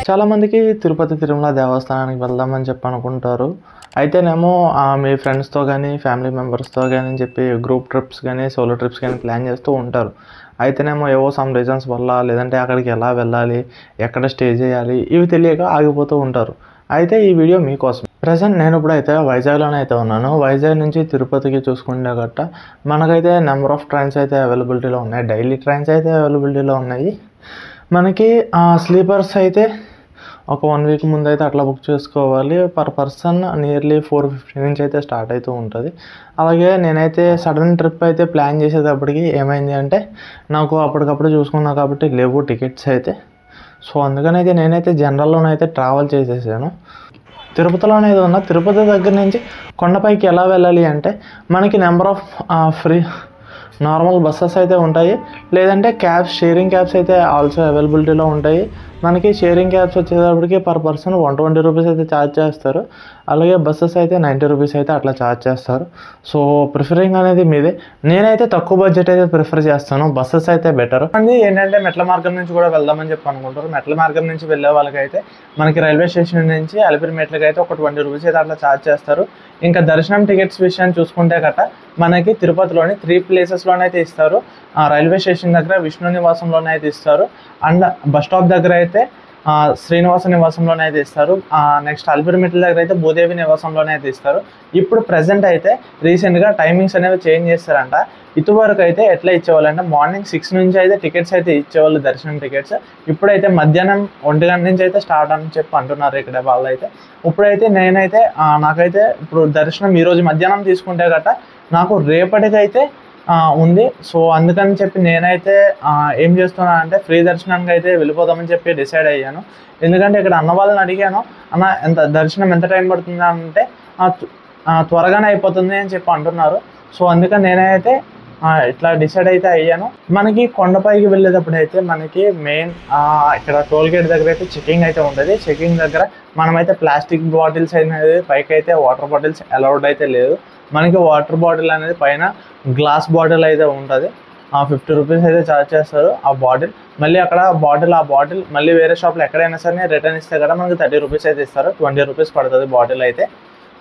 చాలామందికి తిరుపతి తిరుమల దేవస్థానానికి వెళ్దామని చెప్పి అనుకుంటారు. అయితేనేమో మీ ఫ్రెండ్స్తో కానీ ఫ్యామిలీ మెంబర్స్తో కానీ అని చెప్పి గ్రూప్ ట్రిప్స్ కానీ సోలో ట్రిప్స్ కానీ ప్లాన్ చేస్తూ ఉంటారు. అయితేనేమో ఏవో సమ్ రీజన్స్ వల్ల లేదంటే అక్కడికి ఎలా వెళ్ళాలి, ఎక్కడ స్టే చేయాలి ఇవి తెలియక ఆగిపోతూ ఉంటారు. అయితే ఈ వీడియో మీకోసం. ప్రజెంట్ నేను ఇప్పుడైతే వైజాగ్లోనే అయితే ఉన్నాను. వైజాగ్ నుంచి తిరుపతికి చూసుకుంటే గట్ట మనకైతే నెంబర్ ఆఫ్ ట్రైన్స్ అయితే అవైలబిలిటీలో ఉన్నాయి. డైలీ ట్రైన్స్ అయితే అవైలబిలిటీలో ఉన్నాయి. మనకి స్లీపర్స్ అయితే ఒక 1 వీక్ ముందు అయితే అట్లా బుక్ చేసుకోవాలి. పర్ పర్సన్ నియర్లీ 450 నుంచి అయితే స్టార్ట్ అవుతూ ఉంటుంది. అలాగే నేనైతే సడన్ ట్రిప్ అయితే ప్లాన్ చేసేటప్పటికి ఏమైంది అంటే నాకు అప్పటికప్పుడు చూసుకున్నా కాబట్టి లేవు టికెట్స్ అయితే. సో అందుకనైతే నేనైతే జనరల్లోనైతే ట్రావెల్ చేసేసాను. తిరుపతిలోనే ఉన్న తిరుపతి దగ్గర నుంచి కొండపైకి ఎలా వెళ్ళాలి అంటే మనకి number of free normal buses అయితే ఉంటాయి, లేదంటే క్యాబ్స్ షేరింగ్ క్యాబ్స్ అయితే ఆల్సో అవైలబిలిటీలో ఉంటాయి. మనకి షేరింగ్ క్యాబ్స్ వచ్చేటప్పటికి పర్ పర్సన్ 120 రూపీస్ అయితే ఛార్జ్ చేస్తారు. అలాగే బస్సెస్ అయితే 90 రూపీస్ అయితే అట్లా ఛార్జ్ చేస్తారు. సో ప్రిఫరింగ్ అనేది మీదే. నేనైతే తక్కువ బడ్జెట్ అయితే ప్రిఫర్ చేస్తాను. బస్సెస్ అయితే బెటర్. అండి ఏంటంటే మెట్ల మార్గం నుంచి కూడా వెళ్దామని చెప్పి అనుకుంటారు. మెట్ల మార్గం నుంచి వెళ్ళే వాళ్ళకైతే మనకి రైల్వే స్టేషన్ నుంచి అలిపిరి మెట్లకి అయితే ఒక 20 రూపీస్ అయితే అట్లా ఛార్జ్ చేస్తారు. ఇంకా దర్శనం టికెట్స్ విషయాన్ని చూసుకుంటే గట్ట మనకి తిరుపతిలోని 3 ప్లేసెస్లోనైతే ఇస్తారు. రైల్వే స్టేషన్ దగ్గర విష్ణు నివాసంలోనే అయితే ఇస్తారు. అండ్ బస్ స్టాప్ దగ్గర అయితే శ్రీనివాస నివాసంలోనే అయితే ఇస్తారు. నెక్స్ట్ అలిపిరి మెట్ల దగ్గర అయితే భూదేవి నివాసంలోనే అయితే ఇస్తారు. ఇప్పుడు ప్రజెంట్ అయితే రీసెంట్గా టైమింగ్స్ అనేవి చేంజ్ చేస్తారంట. ఇటువరకు అయితే ఎట్లా ఇచ్చేవాళ్ళంటే మార్నింగ్ 6 నుంచి అయితే టికెట్స్ అయితే ఇచ్చేవాళ్ళు దర్శనం టికెట్స్. ఇప్పుడైతే మధ్యాహ్నం 1 గంట నుంచి అయితే స్టార్ట్ అని చెప్పి అంటున్నారు ఇక్కడ వాళ్ళు అయితే. ఇప్పుడైతే నేనైతే నాకైతే ఇప్పుడు దర్శనం ఈరోజు మధ్యాహ్నం తీసుకుంటే గట్ట నాకు రేపటికైతే ఉంది. సో అందుకని చెప్పి నేనైతే ఏం చేస్తున్నానంటే ఫ్రీ దర్శనానికి అయితే వెళ్ళిపోదామని చెప్పి డిసైడ్ అయ్యాను. ఎందుకంటే ఇక్కడ అన్న వాళ్ళని అడిగాను, అన్న ఎంత దర్శనం ఎంత టైం పడుతుంది అంటే త్వరగానే అయిపోతుంది అని చెప్పి అంటున్నారు. సో అందుకని నేనైతే ఇట్లా డిసైడ్ అయితే అయ్యాను. మనకి కొండపైకి వెళ్ళేటప్పుడు అయితే మనకి మెయిన్ ఇక్కడ టోల్ గేట్ దగ్గర అయితే చెకింగ్ అయితే ఉంటుంది. చెకింగ్ దగ్గర మనమైతే ప్లాస్టిక్ బాటిల్స్ అనేది పైకి అయితే వాటర్ బాటిల్స్ అలౌడ్ అయితే లేదు. మనకి వాటర్ బాటిల్ అనేది పైన గ్లాస్ బాటిల్ అయితే ఉంటుంది. 50 రూపీస్ అయితే ఛార్జ్ చేస్తారు ఆ బాటిల్. మళ్ళీ అక్కడ ఆ బాటిల్ మళ్ళీ వేరే షాప్లో ఎక్కడైనా సరే రిటర్న్ ఇస్తే కదా మనకి 30 రూపీస్ అయితే ఇస్తారు. 20 రూపీస్ పడుతుంది బాటిల్ అయితే.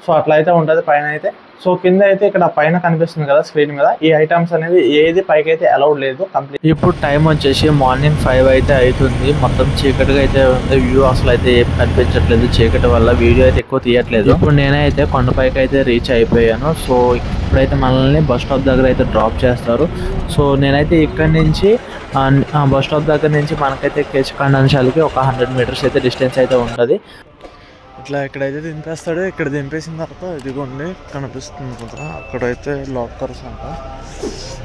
సో అట్లా అయితే ఉంటుంది పైన అయితే. సో కింద అయితే ఇక్కడ పైన కనిపిస్తుంది కదా స్క్రీన్ మీద ఈ ఐటమ్స్ అనేవి ఏది పైకి అయితే అలౌడ్ లేదు కంప్లీట్. ఇప్పుడు టైం వచ్చేసి మార్నింగ్ 5 అయితే అవుతుంది. మొత్తం చీకటిగా అయితే ఉంది. వ్యూ అసలు అయితే ఏం కనిపించట్లేదు చీకటి వల్ల. వీడియో అయితే ఎక్కువ తీయట్లేదు. ఇప్పుడు నేనైతే కొండపైకి అయితే రీచ్ అయిపోయాను. సో ఇప్పుడైతే మనల్ని బస్ స్టాప్ దగ్గర అయితే డ్రాప్ చేస్తారు. సో నేనైతే ఇక్కడ నుంచి బస్ స్టాప్ దగ్గర నుంచి మనకైతే కేశఖండాంశాలకి ఒక 100 మీటర్స్ అయితే డిస్టెన్స్ అయితే ఉంటుంది. ఇట్లా ఇక్కడైతే దింపేస్తాడు. ఇక్కడ దింపేసిన తర్వాత ఇదిగోండి కనిపిస్తుంది కదా అక్కడైతే లాకర్స్ అంట.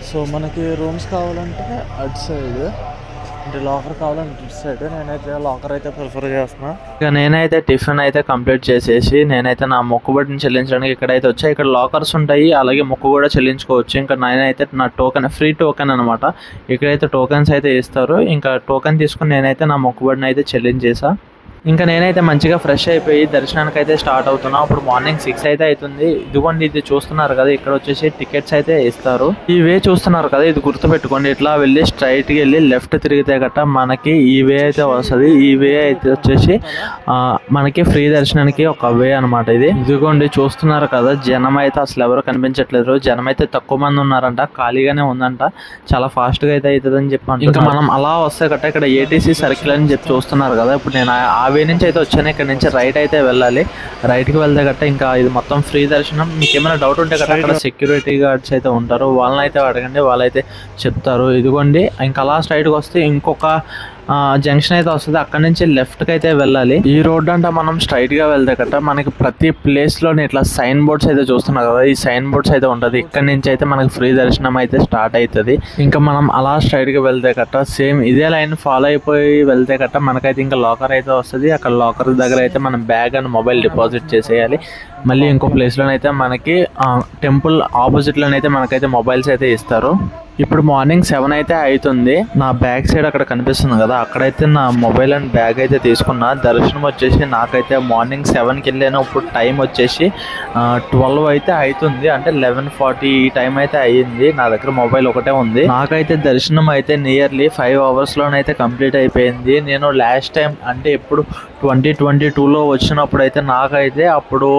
సో మనకి రూమ్స్ కావాలంటే అటు సైడ్, అంటే లాకర్ కావాలంటే ఇటు సైడ్. నేనైతే లాకర్ అయితే ప్రిఫర్ చేస్తున్నాను. ఇక నేనైతే టిఫిన్ అయితే కంప్లీట్ చేసేసి నేనైతే నా మొక్కుబడిని చెల్లించడానికి ఇక్కడైతే వచ్చా. ఇక్కడ లాకర్స్ ఉంటాయి, అలాగే మొక్కు కూడా చెల్లించుకోవచ్చు. ఇంకా నేనైతే నా టోకెన్ ఫ్రీ టోకెన్ అనమాట. ఇక్కడైతే టోకెన్స్ అయితే ఇస్తారు. ఇంకా టోకెన్ తీసుకుని నేనైతే నా మొక్కుబడిని అయితే చెల్లించేసా. ఇంకా నేనైతే మంచిగా ఫ్రెష్ అయిపోయి దర్శనానికి అయితే స్టార్ట్ అవుతున్నా. అప్పుడు మార్నింగ్ 6 అయితే అవుతుంది. ఇదిగోండి ఇది చూస్తున్నారు కదా ఇక్కడ వచ్చేసి టికెట్స్ అయితే ఇస్తారు. ఈ వే చూస్తున్నారు కదా ఇది గుర్తుపెట్టుకోండి. ఇట్లా వెళ్ళి స్ట్రైట్కి వెళ్ళి లెఫ్ట్ తిరిగితే గట్ట మనకి ఈ వే అయితే వస్తుంది. ఈ వే అయితే వచ్చేసి మనకి ఫ్రీ దర్శనానికి ఒక వే అనమాట ఇది. ఇదిగోండి చూస్తున్నారు కదా జనం అయితే అసలు ఎవరు కనిపించట్లేదు. జనం అయితే తక్కువ మంది ఉన్నారంట, ఖాళీగానే ఉందంట. చాలా ఫాస్ట్గా అయితే అవుతుంది అని చెప్పి ఇంకా మనం అలా వస్తే గట్ట ఇక్కడ ఏటీసీ సర్కిల్ అని చెప్పి చూస్తున్నారు కదా. ఇప్పుడు నేను వే నుంచి అయితే వచ్చాను. ఇక్కడ నుంచి రైట్ అయితే వెళ్ళాలి. రైట్కి వెళ్తే గట్ట ఇంకా ఇది మొత్తం ఫ్రీ దర్శనం. మీకు ఏమైనా డౌట్ ఉంటే గట్ట అక్కడ సెక్యూరిటీ గార్డ్స్ అయితే ఉంటారు, వాళ్ళని అయితే అడగండి, వాళ్ళైతే చెప్తారు. ఇదిగోండి ఇంకా అలా స్ట్రైట్కి వస్తే ఇంకొక జంక్షన్ అయితే వస్తుంది. అక్కడ నుంచి లెఫ్ట్కి అయితే వెళ్ళాలి. ఈ రోడ్ అంటే మనం స్ట్రైట్గా వెళ్తే గట్ట మనకి ప్రతి ప్లేస్లోనే ఇట్లా సైన్ బోర్డ్స్ అయితే చూస్తున్నాం కదా, ఈ సైన్ బోర్డ్స్ అయితే ఉంటుంది. ఇక్కడ నుంచి అయితే మనకి ఫ్రీ దర్శనం అయితే స్టార్ట్ అవుతుంది. ఇంకా మనం అలా స్ట్రైట్గా వెళ్తే గట్ట సేమ్ ఇదే లైన్ ఫాలో అయిపోయి వెళ్తే గట్ట మనకైతే ఇంకా లాకర్ అయితే వస్తుంది. అక్కడ లాకర్ దగ్గర అయితే మనం బ్యాగ్ అండ్ మొబైల్ డిపాజిట్ చేసేయాలి. మళ్ళీ ఇంకో ప్లేస్లోనైతే మనకి టెంపుల్ ఆపోజిట్లోనైతే మనకైతే మొబైల్స్ అయితే ఇస్తారు. ఇప్పుడు మార్నింగ్ 7 అయితే అవుతుంది. నా బ్యాక్ సైడ్ అక్కడ కనిపిస్తుంది కదా, అక్కడైతే నా మొబైల్ అండ్ బ్యాగ్ అయితే తీసుకున్నా. దర్శనం వచ్చేసి నాకైతే మార్నింగ్ 7కి వెళ్ళాను. ఇప్పుడు టైం వచ్చేసి 12 అయితే అవుతుంది, అంటే 11:40 ఈ టైం అయితే అయ్యింది. నా దగ్గర మొబైల్ ఒకటే ఉంది. నాకైతే దర్శనం అయితే నియర్లీ 5 అవర్స్లోనైతే కంప్లీట్ అయిపోయింది. నేను లాస్ట్ టైం అంటే ఎప్పుడు 2022లో వచ్చినప్పుడు అయితే నాకైతే అప్పుడు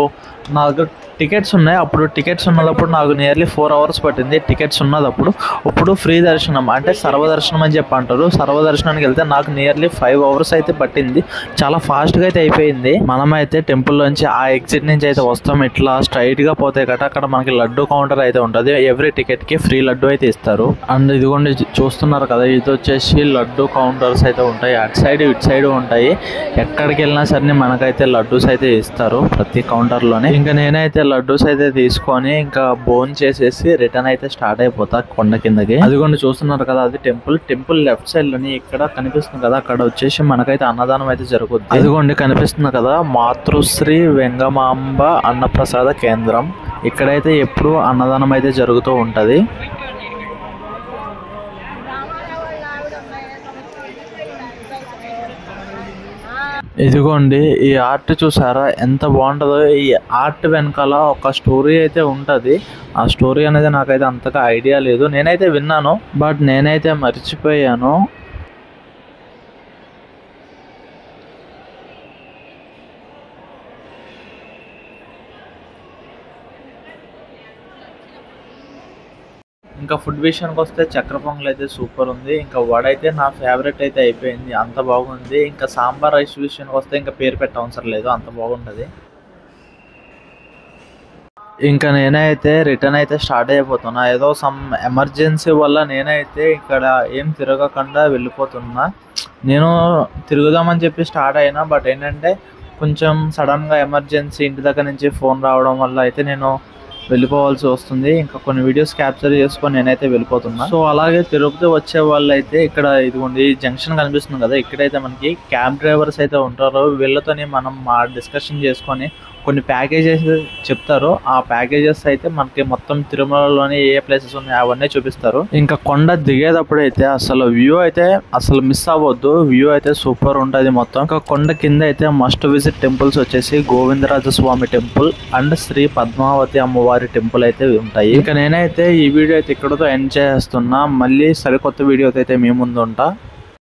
నా దగ్గర టికెట్స్ ఉన్నాయి. అప్పుడు టికెట్స్ ఉన్నదప్పుడు నాకు నియర్లీ 4 అవర్స్ పట్టింది టికెట్స్ ఉన్నదప్పుడు. ఇప్పుడు ఫ్రీ దర్శనం అంటే సర్వదర్శనం అని చెప్పి అంటారు. సర్వదర్శనానికి వెళ్తే నాకు నియర్లీ 5 అవర్స్ అయితే పట్టింది. చాలా ఫాస్ట్గా అయితే అయిపోయింది. మనమైతే టెంపుల్లోంచి ఆ ఎగ్జిట్ నుంచి అయితే వస్తాం. ఇట్లా స్ట్రైట్గా పోతే గట అక్కడ మనకి లడ్డు కౌంటర్ అయితే ఉంటుంది. ఎవ్రీ టికెట్కి ఫ్రీ లడ్డు అయితే ఇస్తారు. అండ్ ఇదిగోండి చూస్తున్నారు కదా, ఇది వచ్చేసి లడ్డు కౌంటర్స్ అయితే ఉంటాయి. అటు సైడ్ ఇటు సైడ్ ఉంటాయి. ఎక్కడికి వెళ్ళినా సరే మనకైతే లడ్డూస్ అయితే ఇస్తారు ప్రతి కౌంటర్లోనే. ఇంకా నేనైతే లడ్డూస్ అయితే తీసుకొని ఇంకా బోన్ చేసేసి రిటర్న్ అయితే స్టార్ట్ అయిపోతా కొండ కిందకి. అదిగోండి చూస్తున్నారు కదా, అది టెంపుల్ లెఫ్ట్ సైడ్ లోని ఇక్కడ కనిపిస్తుంది కదా, అక్కడ వచ్చేసి మనకైతే అన్నదానం అయితే జరుగుద్ది. అదిగోండి కనిపిస్తుంది కదా, మాతృశ్రీ వెంగమాంబ అన్నప్రసాద కేంద్రం. ఇక్కడైతే ఎప్పుడు అన్నదానం అయితే జరుగుతూ ఉంటది. ఇదిగోండి ఈ ఆర్ట్ చూసారా ఎంత బాగుంటుందో. ఈ ఆర్ట్ వెనకాల ఒక స్టోరీ అయితే ఉంటుంది. ఆ స్టోరీ అనేది నాకైతే అంతగా ఐడియా లేదు. నేనైతే విన్నాను బట్ నేనైతే మర్చిపోయాను. ఇంకా ఫుడ్ విషయానికి వస్తే చక్కెర పొంగల్ అయితే సూపర్ ఉంది. ఇంకా వడ అయితే నా ఫేవరెట్ అయితే అయిపోయింది, అంత బాగుంది. ఇంకా సాంబార్ రైస్ విషయానికి వస్తే ఇంకా పేరు పెట్టవసరం లేదు, అంత బాగుంటుంది. ఇంకా నేనైతే రిటర్న్ అయితే స్టార్ట్ అయిపోతున్నా. ఏదో సమ్ ఎమర్జెన్సీ వల్ల నేనైతే ఇక్కడ ఏం తిరగకుండా వెళ్ళిపోతున్నా. నేను తిరుగుదామని చెప్పి స్టార్ట్ అయినా, బట్ ఏంటంటే కొంచెం సడన్గా ఎమర్జెన్సీ ఇంటి దగ్గర నుంచి ఫోన్ రావడం వల్ల అయితే నేను వెళ్ళిపోవాల్సి వస్తుంది. ఇంకా కొన్ని వీడియోస్ క్యాప్చర్ చేసుకొని నేనైతే వెళ్ళిపోతున్నా. సో అలాగే తిరుపతి వచ్చే వాళ్ళు అయితే ఇక్కడ ఇదిగోండి జంక్షన్ కనిపిస్తుంది కదా, ఇక్కడైతే మనకి క్యాబ్ డ్రైవర్స్ అయితే ఉంటారు. వీళ్ళతోని మనం డిస్కషన్ చేసుకొని కొన్ని ప్యాకేజెస్ చెప్తారు. ఆ ప్యాకేజెస్ అయితే మనకి మొత్తం తిరుమలలోని ఏ ప్లేసెస్ ఉన్నాయి అవన్నీ చూపిస్తారు. ఇంకా కొండ దిగేటప్పుడు అయితే అసలు వ్యూ అయితే అసలు మిస్ అవ్వద్దు. వ్యూ అయితే సూపర్ ఉంటుంది మొత్తం. ఇంకా కొండ కింద అయితే మస్ట్ విజిట్ టెంపుల్స్ వచ్చేసి గోవిందరాజ స్వామి టెంపుల్ అండ్ శ్రీ పద్మావతి అమ్మవారి టెంపుల్ అయితే ఉంటాయి. ఇంకా నేనైతే ఈ వీడియో అయితే ఇక్కడతో ఎండ్ చేస్తున్నా. మళ్ళీ సరికొత్త వీడియోతో అయితే మీ ముందు ఉంటా.